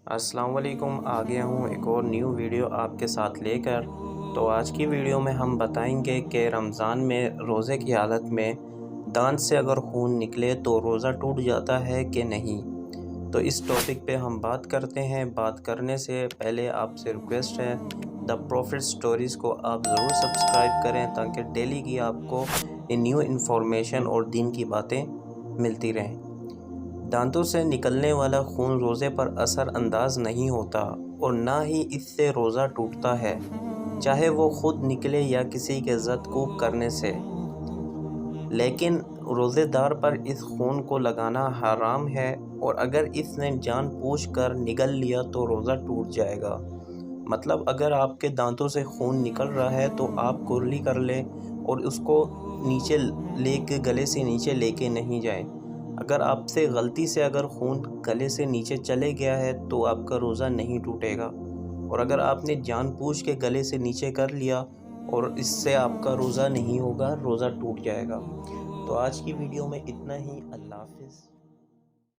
अस्सलाम वालेकुम। आ गया हूँ एक और न्यू वीडियो आपके साथ लेकर। तो आज की वीडियो में हम बताएंगे कि रमज़ान में रोज़े की हालत में दांत से अगर खून निकले तो रोज़ा टूट जाता है कि नहीं। तो इस टॉपिक पे हम बात करते हैं। बात करने से पहले आपसे रिक्वेस्ट है, द प्रॉफिट स्टोरीज़ को आप ज़रूर सब्सक्राइब करें ताकि डेली की आपको न्यू इन्फॉर्मेशन और दीन की बातें मिलती रहें। दांतों से निकलने वाला खून रोज़े पर असर अंदाज नहीं होता और ना ही इससे रोज़ा टूटता है, चाहे वो खुद निकले या किसी के ज़दकूब करने से। लेकिन रोज़ेदार पर इस खून को लगाना हराम है और अगर इसने जानबूझकर निगल लिया तो रोज़ा टूट जाएगा। मतलब अगर आपके दांतों से खून निकल रहा है तो आप कुरली कर लें और उसको नीचे लेके गले से नीचे लेके नहीं जाएं। अगर आपसे गलती से अगर खून गले से नीचे चले गया है तो आपका रोज़ा नहीं टूटेगा, और अगर आपने जानबूझ के गले से नीचे कर लिया और इससे आपका रोज़ा नहीं होगा, रोज़ा टूट जाएगा। तो आज की वीडियो में इतना ही। अल्लाह हाफ़िज़।